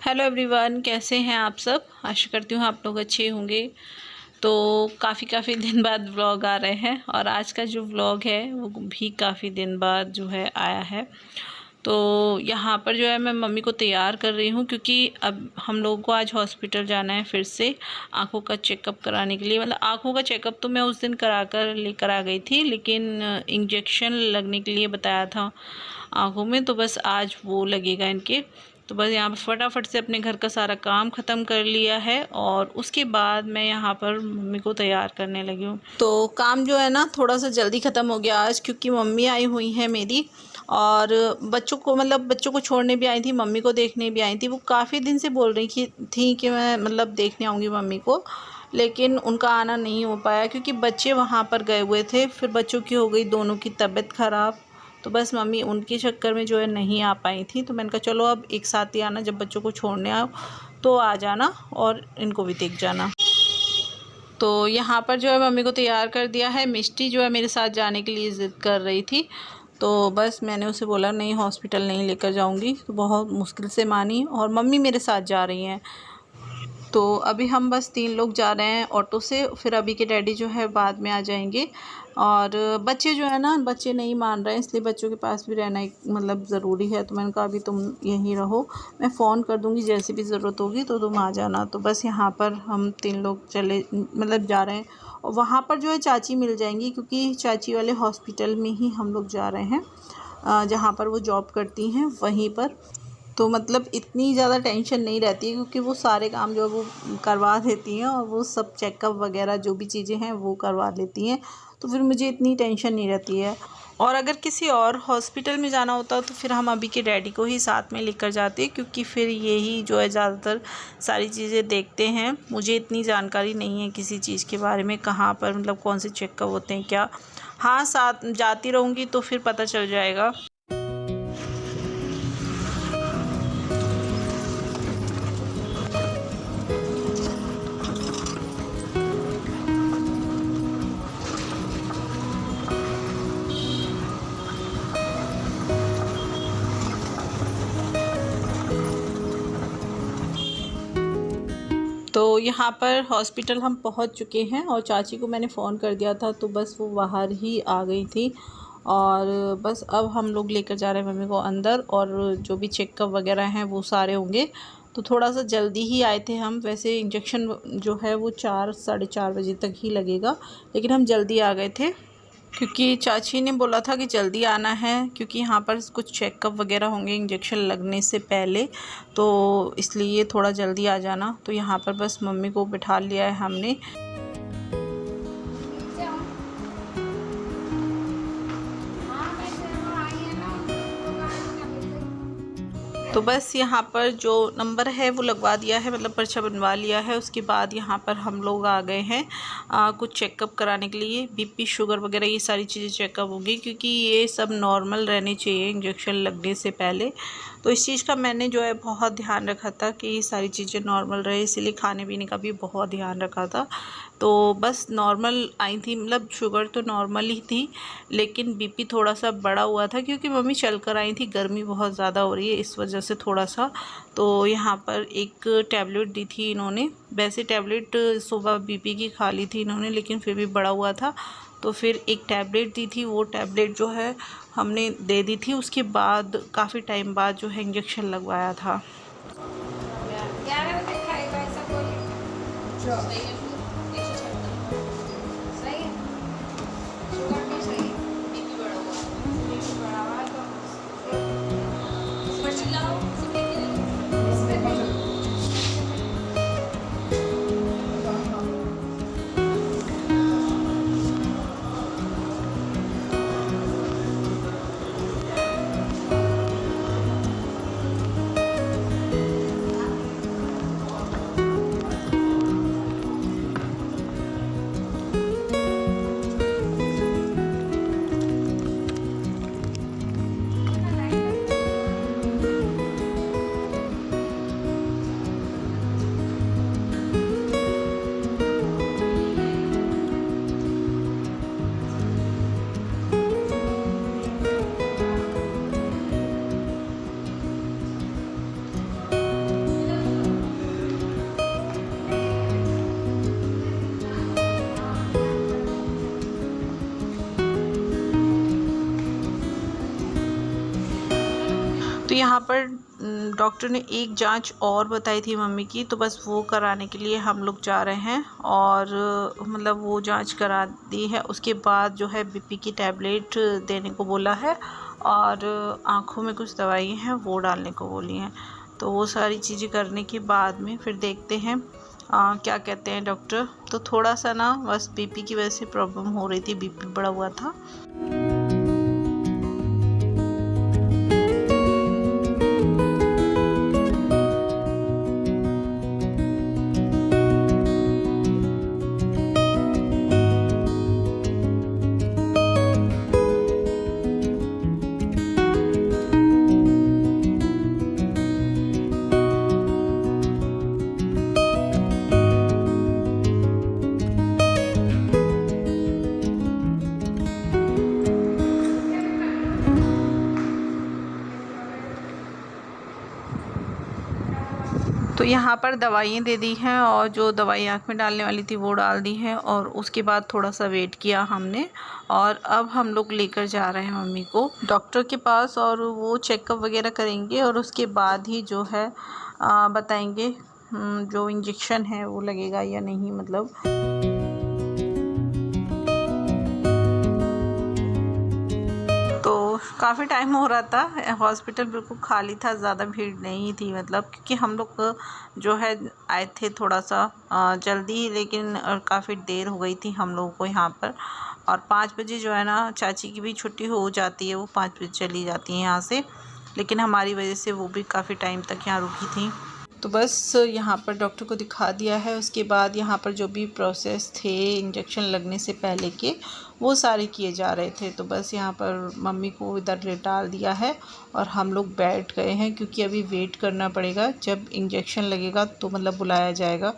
Hello everyone, कैसे हैं आप सब। आशा करती हूँ आप लोग अच्छे होंगे। तो काफ़ी दिन बाद व्लॉग आ रहे हैं और आज का जो व्लॉग है वो भी काफ़ी दिन बाद जो है आया है। तो यहाँ पर जो है मैं मम्मी को तैयार कर रही हूँ क्योंकि अब हम लोगों को आज हॉस्पिटल जाना है फिर से आँखों का चेकअप कराने के लिए। मतलब आँखों का चेकअप तो मैं उस दिन करा कर लेकर आ गई थी, लेकिन इंजेक्शन लगने के लिए बताया था आँखों में, तो बस आज वो लगेगा इनके। तो बस यहाँ पर फटाफट से अपने घर का सारा काम ख़त्म कर लिया है और उसके बाद मैं यहाँ पर मम्मी को तैयार करने लगी हूँ। तो काम जो है ना थोड़ा सा जल्दी ख़त्म हो गया आज, क्योंकि मम्मी आई हुई हैं मेरी और बच्चों को छोड़ने भी आई थी, मम्मी को देखने भी आई थी। वो काफ़ी दिन से बोल रही थी कि मैं देखने आऊँगी मम्मी को, लेकिन उनका आना नहीं हो पाया क्योंकि बच्चे वहाँ पर गए हुए थे। फिर बच्चों की हो गई दोनों की तबीयत ख़राब, तो बस मम्मी उनके चक्कर में जो है नहीं आ पाई थी। तो मैंने कहा चलो अब एक साथ ही आना, जब बच्चों को छोड़ने आओ तो आ जाना और इनको भी देख जाना। तो यहाँ पर जो है मम्मी को तैयार कर दिया है। मिष्टी जो है मेरे साथ जाने के लिए ज़िद कर रही थी, तो बस मैंने उसे बोला नहीं, हॉस्पिटल नहीं लेकर जाऊँगी। तो बहुत मुश्किल से मानी और मम्मी मेरे साथ जा रही हैं। तो अभी हम बस 3 लोग जा रहे हैं ऑटो से, फिर अभी के डैडी जो है बाद में आ जाएंगे। और बच्चे जो है ना, बच्चे नहीं मान रहे हैं, इसलिए बच्चों के पास भी रहना एक ज़रूरी है। तो मैंने कहा अभी तुम यहीं रहो, मैं फ़ोन कर दूँगी, जैसी भी ज़रूरत होगी तो तुम आ जाना। तो बस यहाँ पर हम 3 लोग जा रहे हैं और वहाँ पर जो है चाची मिल जाएंगी, क्योंकि चाची वाले हॉस्पिटल में ही हम लोग जा रहे हैं, जहाँ पर वो जॉब करती हैं वहीं पर। तो इतनी ज़्यादा टेंशन नहीं रहती है, क्योंकि वो सारे काम जो है वो करवा देती हैं और वो सब चेकअप वगैरह जो भी चीज़ें हैं वो करवा लेती हैं। तो फिर मुझे इतनी टेंशन नहीं रहती है। और अगर किसी और हॉस्पिटल में जाना होता तो फिर हम अभी के डैडी को ही साथ में लेकर जाते, क्योंकि फिर यही जो है ज़्यादातर सारी चीज़ें देखते हैं। मुझे इतनी जानकारी नहीं है किसी चीज़ के बारे में, कहाँ पर कौन से चेकअप होते हैं क्या। हाँ, साथ जाती रहूँगी तो फिर पता चल जाएगा। तो यहाँ पर हॉस्पिटल हम पहुँच चुके हैं और चाची को मैंने फ़ोन कर दिया था, तो बस वो बाहर ही आ गई थी। और बस अब हम लोग लेकर जा रहे हैं मम्मी को अंदर, और जो भी चेकअप वगैरह हैं वो सारे होंगे। तो थोड़ा सा जल्दी ही आए थे हम, वैसे इंजेक्शन जो है वो 4 साढ़े 4 बजे तक ही लगेगा, लेकिन हम जल्दी आ गए थे क्योंकि चाची ने बोला था कि जल्दी आना है, क्योंकि यहाँ पर कुछ चेकअप वगैरह होंगे इंजेक्शन लगने से पहले, तो इसलिए थोड़ा जल्दी आ जाना। तो यहाँ पर बस मम्मी को बिठा लिया है हमने। तो बस यहाँ पर जो नंबर है वो लगवा दिया है, पर्चा बनवा लिया है। उसके बाद यहाँ पर हम लोग आ गए हैं कुछ चेकअप कराने के लिए। बीपी, शुगर वगैरह ये सारी चीज़ें चेकअप होंगी, क्योंकि ये सब नॉर्मल रहनी चाहिए इंजेक्शन लगने से पहले। तो इस चीज़ का मैंने जो है बहुत ध्यान रखा था कि ये सारी चीज़ें नॉर्मल रहे, इसीलिए खाने पीने का भी बहुत ध्यान रखा था। तो बस नॉर्मल आई थी, शुगर तो नॉर्मल ही थी, लेकिन बीपी थोड़ा सा बढ़ा हुआ था, क्योंकि मम्मी चल कर आई थी, गर्मी बहुत ज़्यादा हो रही है इस वजह से थोड़ा सा। तो यहाँ पर एक टैबलेट दी थी इन्होंने, वैसे टैबलेट सुबह बीपी की खा ली थी इन्होंने, लेकिन फिर भी बढ़ा हुआ था, तो फिर एक टैबलेट दी थी। वो टैबलेट जो है हमने दे दी थी। उसके बाद काफ़ी टाइम बाद जो है इंजेक्शन लगवाया था। तो यहाँ पर डॉक्टर ने एक जांच और बताई थी मम्मी की, तो बस वो कराने के लिए हम लोग जा रहे हैं। और मतलब वो जांच करा दी है, उसके बाद जो है बीपी की टैबलेट देने को बोला है और आँखों में कुछ दवाई हैं वो डालने को बोली हैं। तो वो सारी चीज़ें करने के बाद में फिर देखते हैं क्या कहते हैं डॉक्टर। तो थोड़ा सा ना बस बीपी की वजह से प्रॉब्लम हो रही थी, बीपी बढ़ा हुआ था। तो यहाँ पर दवाइयाँ दे दी हैं और जो दवाई आँख में डालने वाली थी वो डाल दी हैं और उसके बाद थोड़ा सा वेट किया हमने और अब हम लोग लेकर जा रहे हैं मम्मी को डॉक्टर के पास और वो चेकअप वगैरह करेंगे और उसके बाद ही जो है बताएंगे जो इंजेक्शन है वो लगेगा या नहीं। मतलब काफ़ी टाइम हो रहा था, हॉस्पिटल बिल्कुल खाली था, ज़्यादा भीड़ नहीं थी। मतलब क्योंकि हम लोग जो है आए थे थोड़ा सा जल्दी, लेकिन काफ़ी देर हो गई थी हम लोगों को यहाँ पर। और 5 बजे जो है ना चाची की भी छुट्टी हो जाती है, वो 5 बजे चली जाती हैं यहाँ से, लेकिन हमारी वजह से वो भी काफ़ी टाइम तक यहाँ रुकी थी। तो बस यहाँ पर डॉक्टर को दिखा दिया है। उसके बाद यहाँ पर जो भी प्रोसेस थे इंजेक्शन लगने से पहले के वो सारे किए जा रहे थे। तो बस यहाँ पर मम्मी को इधर लेटा दिया है और हम लोग बैठ गए हैं क्योंकि अभी वेट करना पड़ेगा, जब इंजेक्शन लगेगा तो मतलब बुलाया जाएगा।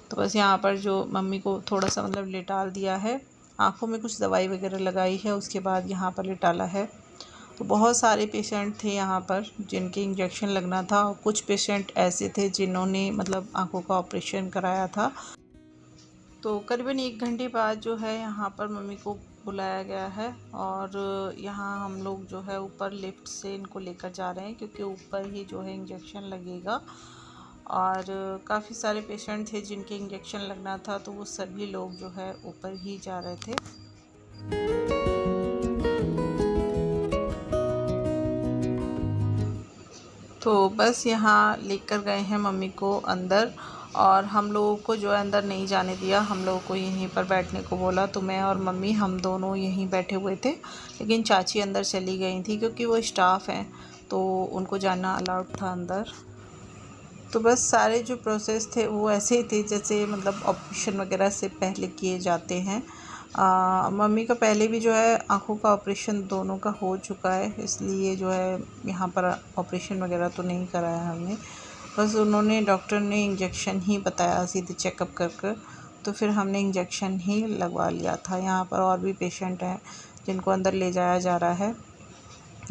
तो बस यहाँ पर जो मम्मी को थोड़ा सा मतलब लेटा दिया है, आँखों में कुछ दवाई वगैरह लगाई है, उसके बाद यहाँ पर लेटाला है। तो बहुत सारे पेशेंट थे यहाँ पर जिनके इंजेक्शन लगना था और कुछ पेशेंट ऐसे थे जिन्होंने मतलब आँखों का ऑपरेशन कराया था। तो करीबन 1 घंटे बाद जो है यहाँ पर मम्मी को बुलाया गया है और यहाँ हम लोग जो है ऊपर लिफ्ट से इनको लेकर जा रहे हैं क्योंकि ऊपर ही जो है इंजेक्शन लगेगा। और काफ़ी सारे पेशेंट थे जिनके इंजेक्शन लगना था, तो वो सभी लोग जो है ऊपर ही जा रहे थे। तो बस यहाँ लेकर गए हैं मम्मी को अंदर और हम लोगों को जो है अंदर नहीं जाने दिया, हम लोगों को यहीं पर बैठने को बोला। तो मैं और मम्मी हम दोनों यहीं बैठे हुए थे, लेकिन चाची अंदर चली गई थी क्योंकि वो स्टाफ हैं तो उनको जाना अलाउड था अंदर। तो बस सारे जो प्रोसेस थे वो ऐसे ही थे जैसे मतलब ऑपरेशन वगैरह से पहले किए जाते हैं। मम्मी का पहले भी जो है आँखों का ऑपरेशन दोनों का हो चुका है, इसलिए जो है यहाँ पर ऑपरेशन वगैरह तो नहीं कराया हमने। बस उन्होंने डॉक्टर ने इंजेक्शन ही बताया सीधे चेकअप कर तो फिर हमने इंजेक्शन ही लगवा लिया था। यहाँ पर और भी पेशेंट हैं जिनको अंदर ले जाया जा रहा है,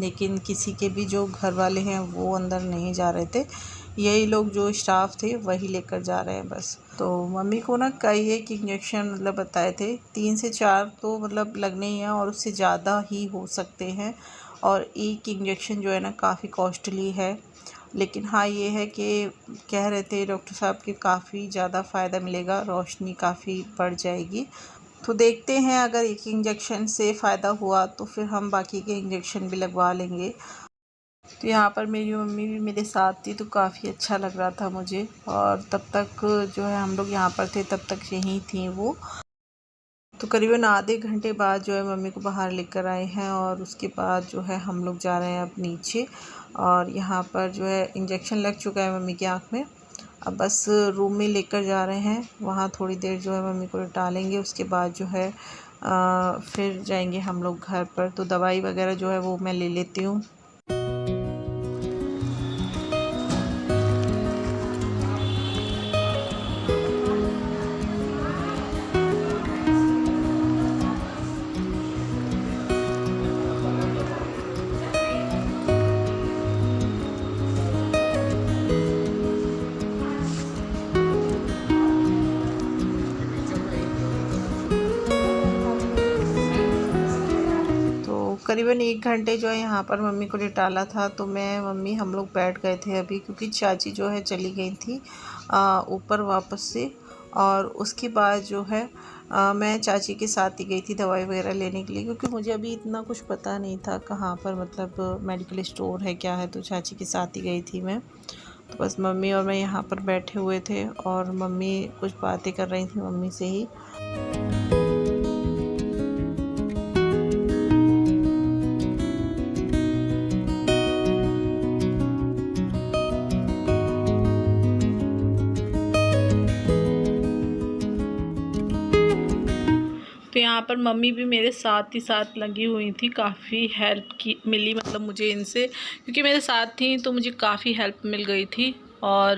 लेकिन किसी के भी जो घर वाले हैं वो अंदर नहीं जा रहे थे, यही लोग जो स्टाफ थे वही लेकर जा रहे हैं बस। तो मम्मी को ना कई एक इंजेक्शन मतलब बताए थे, 3 से 4 तो मतलब लगने ही हैं और उससे ज़्यादा ही हो सकते हैं। और एक इंजेक्शन जो है ना काफ़ी कॉस्टली है, लेकिन हाँ ये है कि कह रहे थे डॉक्टर साहब कि काफ़ी ज़्यादा फ़ायदा मिलेगा, रोशनी काफ़ी बढ़ जाएगी। तो देखते हैं अगर एक इंजेक्शन से फ़ायदा हुआ तो फिर हम बाकी के इंजेक्शन भी लगवा लेंगे। तो यहाँ पर मेरी मम्मी भी मेरे साथ थी तो काफ़ी अच्छा लग रहा था मुझे। और तब तक जो है हम लोग यहाँ पर थे तब तक यहीं थी वो। तो करीबन आधे घंटे बाद जो है मम्मी को बाहर लेकर आए हैं और उसके बाद जो है हम लोग जा रहे हैं अब नीचे। और यहाँ पर जो है इंजेक्शन लग चुका है मम्मी की आँख में, अब बस रूम में लेकर जा रहे हैं। वहाँ थोड़ी देर जो है मम्मी को लेटालेंगे, उसके बाद जो है फिर जाएंगे हम लोग घर पर। तो दवाई वगैरह जो है वो मैं ले लेती हूँ। करीबन करीबन 1 घंटे जो है यहाँ पर मम्मी को लिटाला था। तो मैं मम्मी हम लोग बैठ गए थे अभी, क्योंकि चाची जो है चली गई थी ऊपर वापस से। और उसके बाद जो है मैं चाची के साथ ही गई थी दवाई वगैरह लेने के लिए, क्योंकि मुझे अभी इतना कुछ पता नहीं था कहाँ पर मतलब मेडिकल स्टोर है क्या है। तो चाची के साथ ही गई थी मैं। तो बस मम्मी और मैं यहाँ पर बैठे हुए थे और मम्मी कुछ बातें कर रही थी मम्मी से ही। तो यहाँ पर मम्मी भी मेरे साथ ही साथ लगी हुई थी, काफ़ी हेल्प की मिली मतलब मुझे इनसे, क्योंकि मेरे साथ थी तो मुझे काफ़ी हेल्प मिल गई थी। और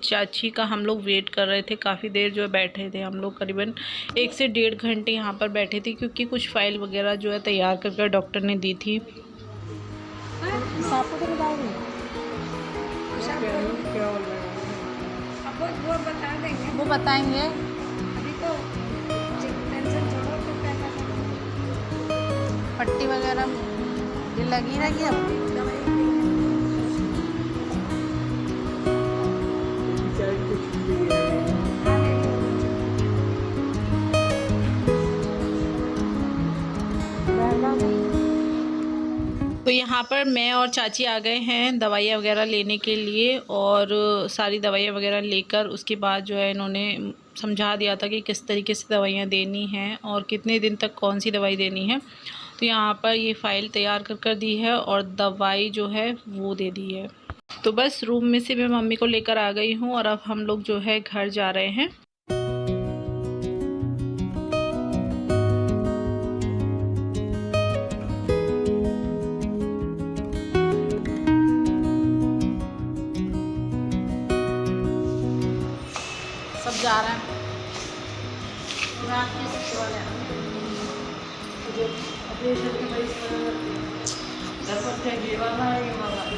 चाची का हम लोग वेट कर रहे थे, काफ़ी देर जो है बैठे थे हम लोग, करीबन 1 से 1.5 घंटे यहाँ पर बैठे थे, क्योंकि कुछ फाइल वगैरह जो है तैयार कर डॉक्टर ने दी थी। वो बताएंगे। पट्टी वगैरह ये लगी रहेगी अब। तो यहाँ पर मैं और चाची आ गए हैं दवाइयाँ वगैरह लेने के लिए, और सारी दवाइयाँ वगैरह लेकर उसके बाद जो है इन्होंने समझा दिया था कि किस तरीके से दवाइयाँ देनी हैं और कितने दिन तक कौन सी दवाई देनी है। तो यहाँ पर ये फ़ाइल तैयार कर दी है और दवाई जो है वो दे दी है। तो बस रूम में से मैं मम्मी को लेकर आ गई हूँ और अब हम लोग जो है घर जा रहे हैं। सब जा रहे हैं।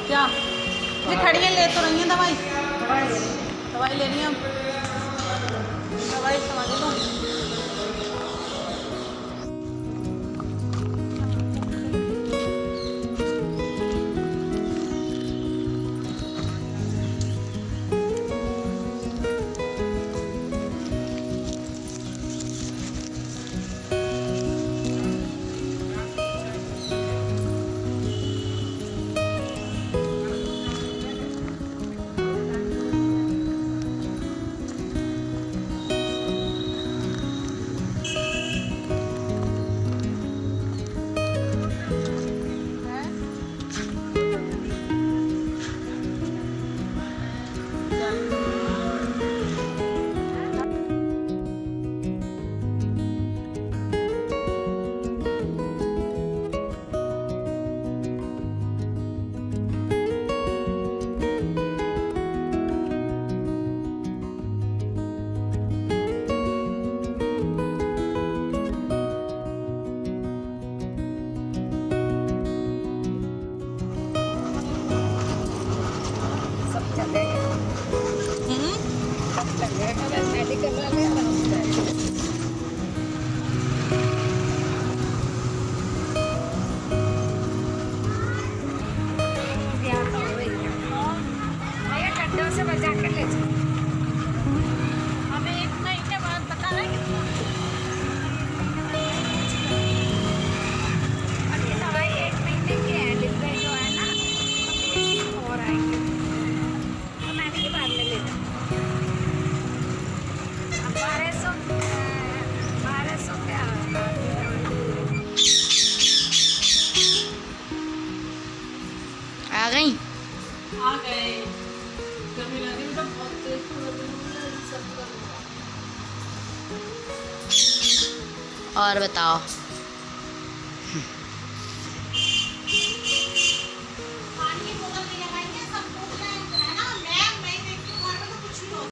क्या ये खड़ी है, ले तो रही है दवाई ले रही है, दवाई समझ लो। से बचा कर ले हमें 1 महीने बाद बता रहे हैं। अभी दवाई 1 महीने की है, डिब्बे जो है ना और आएंगे तो मैंने के बाद में ले लो। अब 1200 पे आ गई। और बताओ।